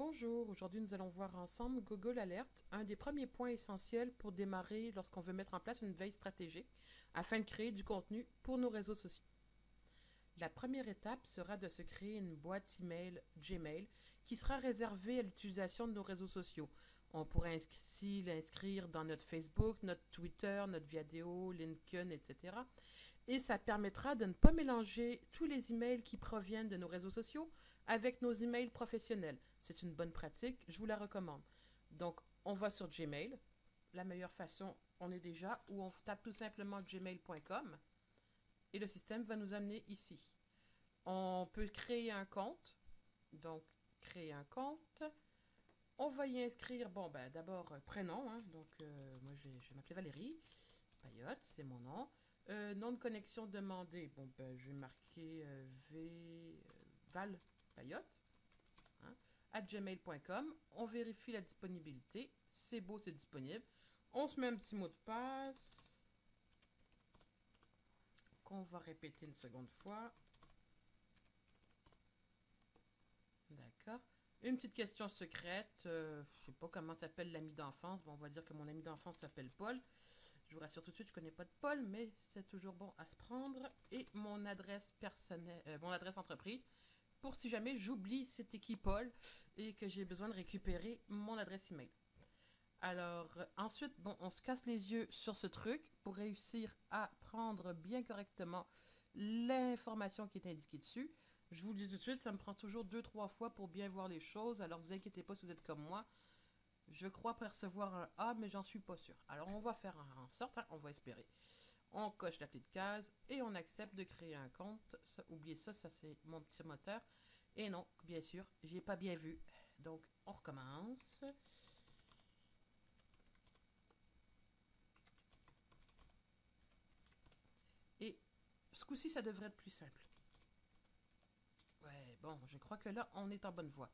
Bonjour, aujourd'hui nous allons voir ensemble Google Alert, un des premiers points essentiels pour démarrer lorsqu'on veut mettre en place une veille stratégique afin de créer du contenu pour nos réseaux sociaux. La première étape sera de se créer une boîte email Gmail qui sera réservée à l'utilisation de nos réseaux sociaux. On pourra ainsi l'inscrire dans notre Facebook, notre Twitter, notre Viadeo, LinkedIn, etc. Et ça permettra de ne pas mélanger tous les emails qui proviennent de nos réseaux sociaux avec nos emails professionnels. C'est une bonne pratique, je vous la recommande. Donc, on va sur Gmail. La meilleure façon, on est déjà, où on tape tout simplement gmail.com et le système va nous amener ici. On peut créer un compte. Donc, créer un compte. On va y inscrire, d'abord, prénom. Moi, je vais m'appeler Valérie. Payotte, c'est mon nom. Nom de connexion demandé. Je vais marquer Val Payotte. Hein, @gmail.com. On vérifie la disponibilité. C'est beau, c'est disponible. On se met un petit mot de passe qu'on va répéter une seconde fois. D'accord. Une petite question secrète. Je sais pas comment s'appelle l'ami d'enfance. On va dire que mon ami d'enfance s'appelle Paul. Je vous rassure tout de suite, je connais pas de Paul, mais c'est toujours bon à se prendre. Et mon adresse personnelle, mon adresse entreprise, pour si jamais j'oublie c'était qui Paul et que j'ai besoin de récupérer mon adresse email. Alors, ensuite, on se casse les yeux sur ce truc pour réussir à prendre bien correctement l'information qui est indiquée dessus. Je vous le dis tout de suite, ça me prend toujours 2-3 fois pour bien voir les choses, alors vous inquiétez pas si vous êtes comme moi. Je crois percevoir un A, mais j'en suis pas sûr. Alors, on va faire en sorte, on va espérer. On coche la petite case et on accepte de créer un compte. Oubliez ça, ça c'est mon petit moteur. Et non, bien sûr, j'ai pas bien vu. Donc, on recommence. Et ce coup-ci, ça devrait être plus simple. Ouais, bon, je crois que là, on est en bonne voie.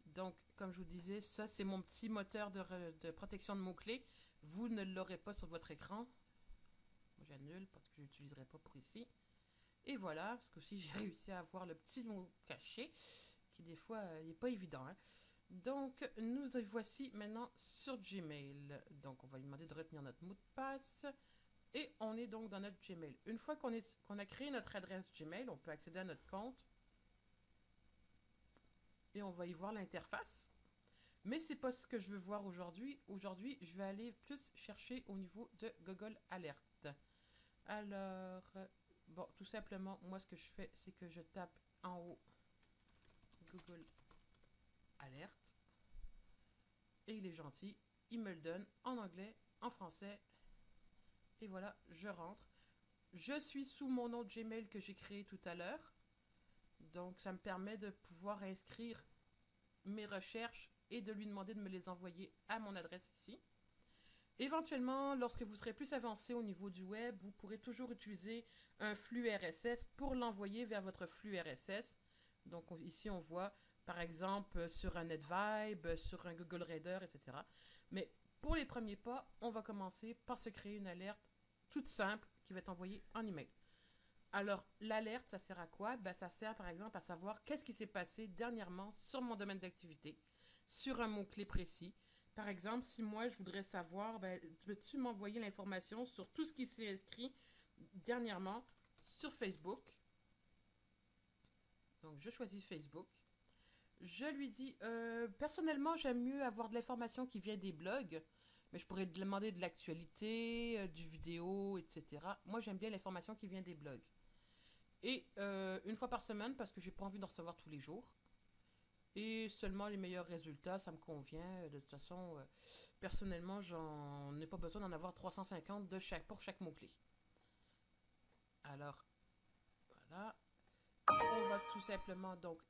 Donc, comme je vous disais, ça, c'est mon petit moteur de protection de mots-clés. Vous ne l'aurez pas sur votre écran. Moi, j'annule parce que je l'utiliserai pas pour ici. Et voilà, ce coup-ci, j'ai réussi à avoir le petit mot caché, qui des fois n'est pas évident. Hein. Donc, nous voici maintenant sur Gmail. Donc, on va lui demander de retenir notre mot de passe. Et on est donc dans notre Gmail. Une fois qu'on a créé notre adresse Gmail, on peut accéder à notre compte. Et on va y voir l'interface. Mais c'est pas ce que je veux voir aujourd'hui. Aujourd'hui, je vais aller plus chercher au niveau de Google Alert. Alors, tout simplement, moi, ce que je fais, c'est que je tape en haut Google Alert. Et il est gentil. Il me le donne en anglais, en français. Et voilà, je rentre. Je suis sous mon nom de Gmail que j'ai créé tout à l'heure. Donc, ça me permet de pouvoir inscrire mes recherches et de lui demander de me les envoyer à mon adresse ici. Éventuellement, lorsque vous serez plus avancé au niveau du web, vous pourrez toujours utiliser un flux RSS pour l'envoyer vers votre flux RSS. Donc ici, on voit par exemple sur un NetVibe, sur un Google Reader, etc. Mais pour les premiers pas, on va commencer par se créer une alerte toute simple qui va être envoyée en email. Alors, l'alerte, ça sert à quoi? Ça sert par exemple à savoir qu'est-ce qui s'est passé dernièrement sur mon domaine d'activité, sur un mot-clé précis. Par exemple, si moi je voudrais savoir, peux-tu m'envoyer l'information sur tout ce qui s'est inscrit dernièrement sur Facebook? Donc, je choisis Facebook. Je lui dis, personnellement, j'aime mieux avoir de l'information qui vient des blogs, mais je pourrais demander de l'actualité, du vidéo, etc. Moi, j'aime bien l'information qui vient des blogs. Et une fois par semaine, parce que j'ai pas envie d'en recevoir tous les jours. Et seulement les meilleurs résultats, ça me convient. De toute façon, personnellement, j'en ai pas besoin d'en avoir 350 pour chaque mot-clé. Alors, voilà. On va tout simplement donc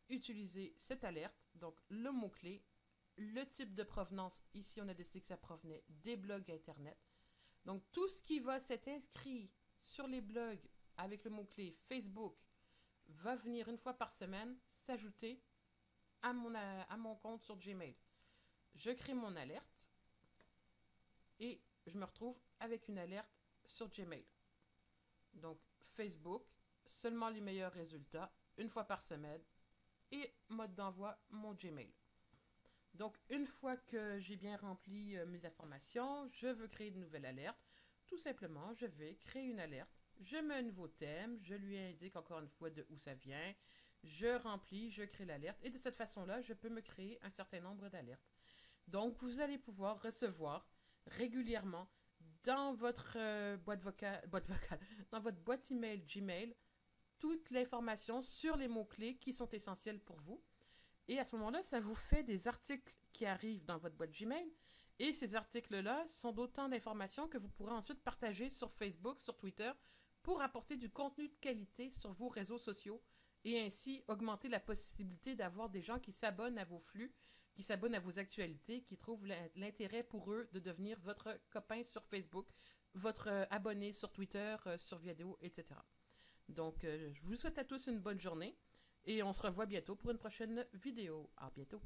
utiliser cette alerte. Donc, le mot-clé, le type de provenance. Ici, on a décidé que ça provenait des blogs Internet. Donc, tout ce qui va s'être inscrit sur les blogs avec le mot-clé Facebook va venir une fois par semaine s'ajouter à mon compte sur Gmail. Je crée mon alerte et je me retrouve avec une alerte sur Gmail. Donc Facebook, seulement les meilleurs résultats, une fois par semaine, et mode d'envoi mon Gmail. Donc, une fois que j'ai bien rempli mes informations, je veux créer une nouvelle alerte. Tout simplement, je vais créer une alerte. Je mets un nouveau thème, je lui indique encore une fois de où ça vient, je remplis, je crée l'alerte et de cette façon-là, je peux me créer un certain nombre d'alertes. Donc, vous allez pouvoir recevoir régulièrement dans votre boîte vocale, dans votre boîte email Gmail, toute l'information sur les mots-clés qui sont essentiels pour vous. Et à ce moment-là, ça vous fait des articles qui arrivent dans votre boîte Gmail. Et ces articles-là sont d'autant d'informations que vous pourrez ensuite partager sur Facebook, sur Twitter, pour apporter du contenu de qualité sur vos réseaux sociaux et ainsi augmenter la possibilité d'avoir des gens qui s'abonnent à vos flux, qui s'abonnent à vos actualités, qui trouvent l'intérêt pour eux de devenir votre copain sur Facebook, votre abonné sur Twitter, sur vidéo, etc. Donc, je vous souhaite à tous une bonne journée et on se revoit bientôt pour une prochaine vidéo. À bientôt.